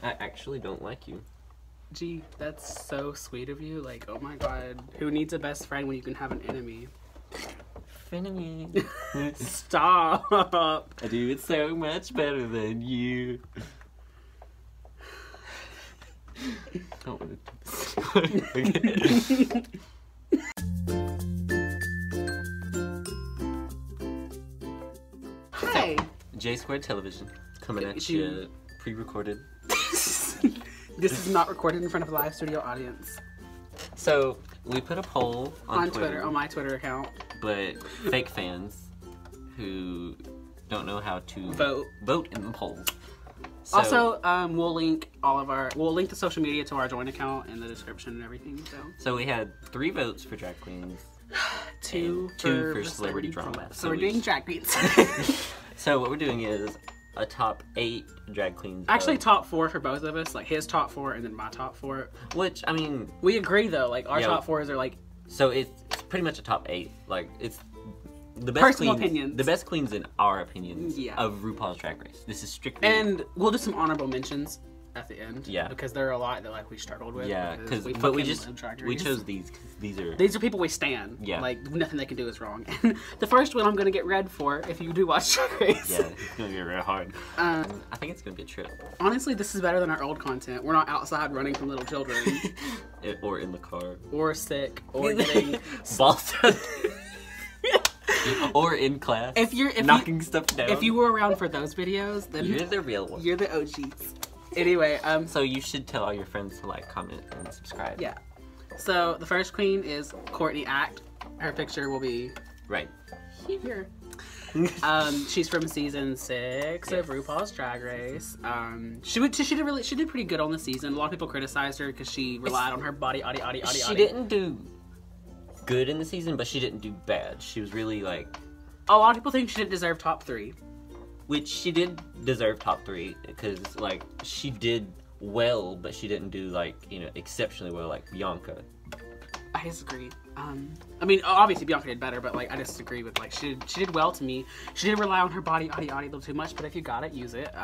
I actually don't like you. Gee, that's so sweet of you. Like, oh my god. Who needs a best friend when you can have an enemy? Enemy. Stop. I do it so much better than you. I don't want to do this. Hi. J Squared Television coming at you pre-recorded. This is not recorded in front of a live studio audience. So we put a poll on Twitter, on my Twitter account, but fake fans who don't know how to vote in the polls. So, also, we'll link the social media to our joint account in the description and everything. So we had 3 votes for drag queens, two for celebrity drama. So we're doing drag queens. So what we're doing is a top 8 drag queens. Actually, top 4 for both of us. Like his top 4 and then my top 4. Which, I mean, we agree though. Like our top 4s are like. So it's pretty much a top 8. Like it's the best personal queens, opinions. The best queens in our opinions of RuPaul's Drag Race. This is strictly. And we'll do some honorable mentions at the end. Yeah. Because there are a lot that like we struggled with. Yeah. But we chose these. Cause these are people we stan. Yeah. Like nothing they can do is wrong. And the first one I'm gonna get red for if you do watch Drag Race. Yeah, it's gonna be real hard. I think it's gonna be a trip. Honestly, this is better than our old content. We're not outside running from little children. Or in the car. Or sick. Or getting balls. Or in class. If knocking stuff down. If you were around for those videos, then you're the real one. You're the OGs. Anyway, so you should tell all your friends to like, comment, and subscribe. Yeah. So the first queen is Courtney Act. Her picture will be right here. She's from season 6 of RuPaul's Drag Race. She did pretty good on the season. A lot of people criticized her because she relied on her body. She didn't do good in the season, but she didn't do bad. She was really like. A lot of people think she didn't deserve top 3. Which she did deserve top 3 because like she did well, but she didn't do like exceptionally well like Bianca. I disagree. I mean, obviously Bianca did better, but like I disagree with like she did well to me. She did rely on her body a little too much, but if you got it, use it.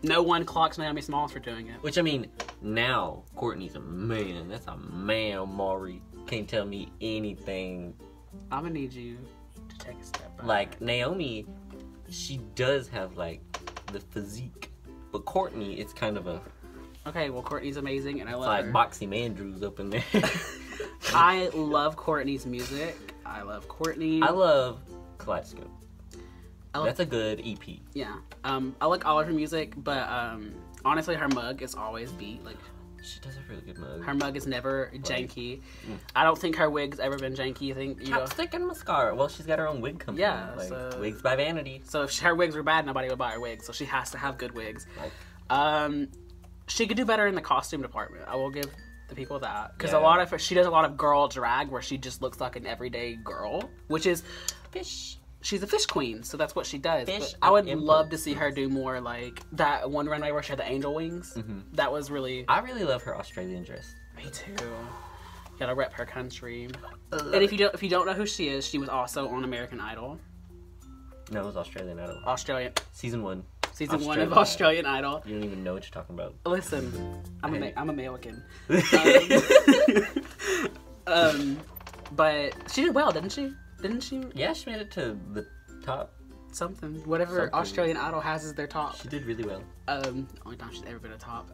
No one clocks Naomi Smalls for doing it. Which I mean, now Courtney's a man. That's a man, Maury. Can't tell me anything. I'm gonna need you to take a step back. Like Naomi, she does have like the physique, but Courtney, it's kind of a. Okay, well Courtney's amazing, and I love like her. Boxy Mandrews up in there. I love Courtney's music. I love Courtney. I love Kaleidoscope. That's a good EP. Yeah. I like all of her music, but honestly, her mug is always beat. Like she does a really good mug. Her mug is never janky. I don't think her wig's ever been janky. I think chapstick and mascara. Well, she's got her own wig company. Yeah, like, so, Wigs by Vanity. So if her wigs were bad, nobody would buy her wigs. So she has to have good wigs. She could do better in the costume department. I will give the people that because she does a lot of girl drag where she just looks like an everyday girl, which is fish. She's a fish queen, so that's what she does. But I would love to see her do more like that one runway where she had the angel wings. That was really. I really love her Australian dress. Me too. Gotta rep her country. And if you don't know who she is, she was also on American Idol. No, it was Australian Idol. Australian. Season 1. Season 1 of Australian Idol. You don't even know what you're talking about. Listen, I'm American. But she did well, didn't she? Didn't she? Yeah, she made it to the top. Whatever Australian Idol has is their top. She did really well. Only time she's ever been a top.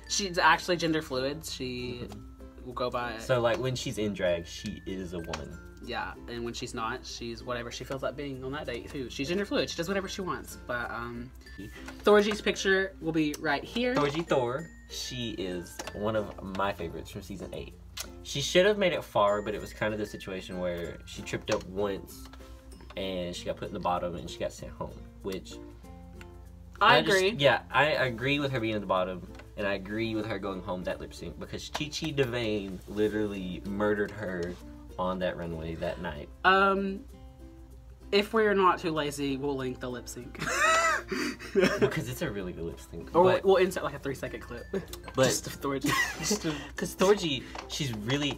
She's actually gender fluid. She will go by. So like when she's in drag, she is a woman. Yeah, and when she's not, she's whatever she feels like being on that date too. She's gender fluid. She does whatever she wants. But Thorgy's picture will be right here. Thorgy Thor. She is one of my favorites from season 8. She should have made it far, but it was kind of the situation where she tripped up once and she got put in the bottom and she got sent home, which I agree. I agree with her being at the bottom, and I agree with her going home that lip sync because Chi-Chi DeVayne literally murdered her on that runway that night. If we're not too lazy, we'll link the lip sync. Because it's a really good lip sync. Or we'll insert like a 3-second clip. But just of Thorgy. Because Thorgy, she's really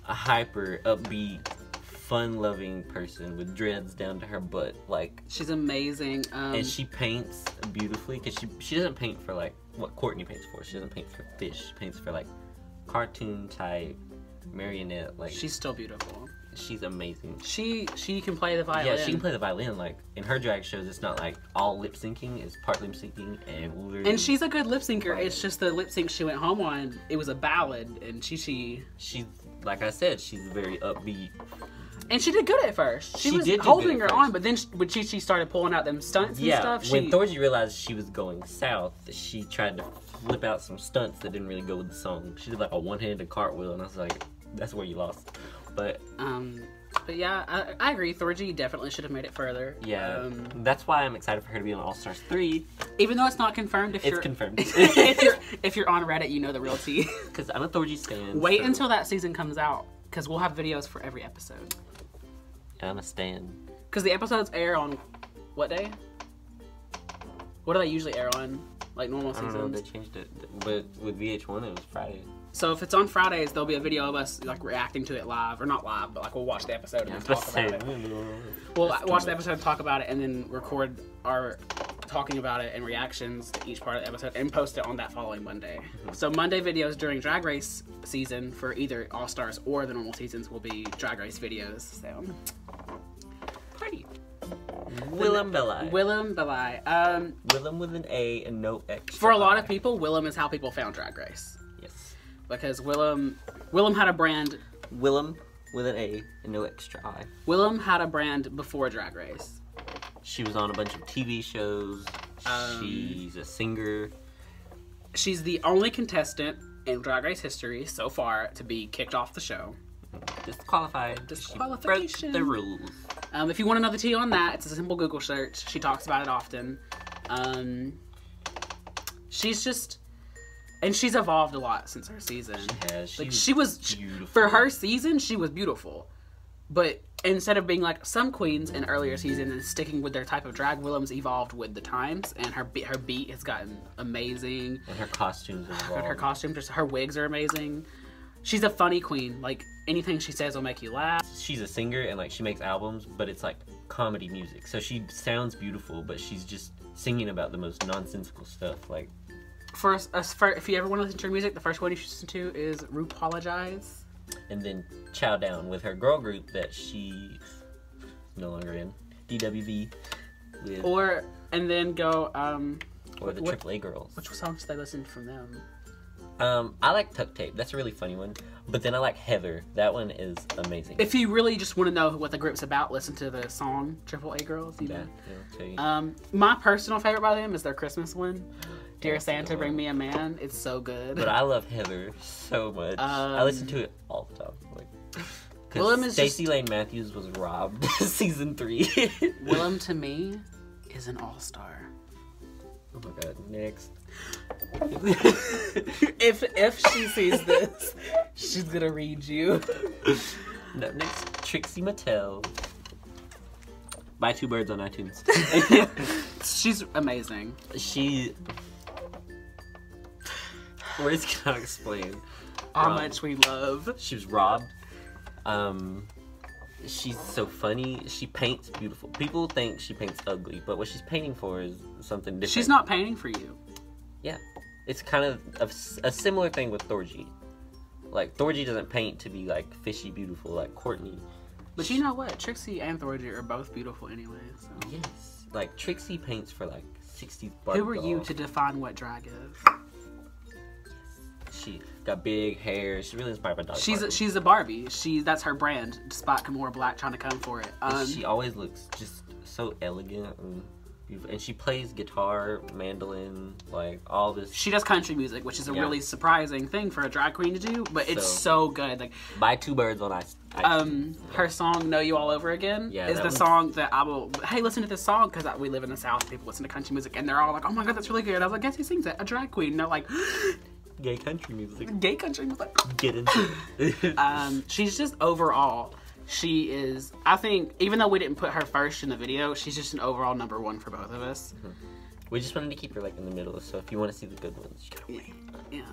a hyper, upbeat, fun-loving person with dreads down to her butt. Like, she's amazing. And she paints beautifully, because she doesn't paint for like what Courtney paints for. She doesn't paint for fish. She paints for like cartoon type, marionette. Like, she's still beautiful. She's amazing. She can play the violin. Yeah, she can play the violin. Like, in her drag shows, it's not like all lip syncing. It's part lip syncing and she's a good lip syncer. It's just the lip sync she went home on. It was a ballad, and she's like I said, she's very upbeat. And she did good at first. She was did holding her on, but then when she started pulling out them stunts and stuff. When Thorgy realized she was going south, she tried to flip out some stunts that didn't really go with the song. She did like a one-handed cartwheel, and I was like, that's where you lost. But yeah, I agree. Thorgy definitely should have made it further. Yeah, that's why I'm excited for her to be on All Stars 3. Even though it's not confirmed. It's confirmed. if you're on Reddit, you know the real tea. Because I'm a Thorgy stan. Wait until that season comes out, because we'll have videos for every episode. I'm a stan. Because the episodes air on what day? What do they usually air on? Like normal seasons? I don't know, they changed it. But with VH1, it was Friday. So if it's on Fridays, there'll be a video of us like reacting to it live, or not live, but like we'll watch the episode and then talk about it. We'll watch the episode, talk about it, and then record our talking about it and reactions to each part of the episode and post it on that following Monday. So Monday videos during Drag Race season for either All Stars or the normal seasons will be Drag Race videos. So party. Willem Belli. Willem Belli. Willem with an A and no X. For a lot of people, Willem is how people found Drag Race. Yes. Because Willem had a brand. Willem with an A and no extra I. Willem had a brand before Drag Race. She was on a bunch of TV shows. She's a singer. She's the only contestant in Drag Race history so far to be kicked off the show. Disqualified. Disqualification. She broke the rules. If you want to know the tea on that, it's a simple Google search. She talks about it often. She's just... And she's evolved a lot since her season. She has. Like, she was beautiful. For her season, she was beautiful. But instead of being like some queens in earlier seasons and sticking with their type of drag, Willem's evolved with the times, and her beat has gotten amazing. And her costumes have evolved. Her costumes, her wigs are amazing. She's a funny queen. Like, anything she says will make you laugh. She's a singer, and like she makes albums, but it's like comedy music. So she sounds beautiful, but she's just singing about the most nonsensical stuff. Like, if you ever want to listen to her music, the first one you should listen to is Rupaulize. And then Chow Down with her girl group that she's no longer in, DWV. Or the AAA Girls. Which songs did I listen from them? I like Tuck Tape. That's a really funny one. But then I like Heather. That one is amazing. If you really just want to know what the group's about, listen to the song AAA Girls. My personal favorite by them is their Christmas one. Dear Santa, Bring Me a Man. It's so good. But I love Heather so much. I listen to it all the time. Because Stacey Lane Matthews was robbed season 3. Willem, to me, is an all-star. Oh my god, next. if she sees this, she's gonna read you. No, next, Trixie Mattel. Buy 2 birds on iTunes. She's amazing. Words cannot explain how much we love. She was robbed. She's so funny. She paints beautiful. People think she paints ugly, but what she's painting for is something different. She's not painting for you. Yeah. It's kind of a similar thing with Thorgy. Like, Thorgy doesn't paint to be, like, fishy beautiful like Courtney. But you know what? Trixie and Thorgy are both beautiful anyway. So. Yes. Like, Trixie paints for, like, 60s Barbie Who are you dolls. to define what drag is? She got big hair. She's really inspired by Dolly Parton. She's a Barbie. That's her brand. Despite Kimora Black trying to come for it. She always looks just so elegant and beautiful. And she plays guitar, mandolin, like all this. She does country music, which is a really surprising thing for a drag queen to do. But it's so good. Like, Buy 2 birds on ice. Her song "Know You All Over Again" is the song that I will. Hey, listen to this song, because we live in the South. People listen to country music, and they're all like, "Oh my god, that's really good." And I was like, "Guess who sings it? A drag queen." And they're like. Gay country music. Gay country music. Get into it. She's just overall, she is, I think, even though we didn't put her first in the video, she's just an overall #1 for both of us. We just wanted to keep her like in the middle, so if you want to see the good ones, you gotta wait. Yeah.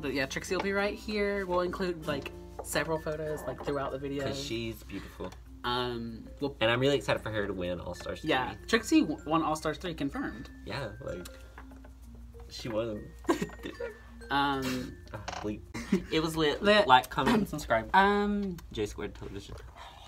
But yeah, Trixie will be right here. We'll include like several photos like throughout the video. Because she's beautiful. Well, And I'm really excited for her to win All Stars 3. yeah, Trixie won All Stars 3, confirmed. Yeah, like, she won. Um, Bleep. It was lit. Lit. Like, comment, and subscribe. um, J Squared Television.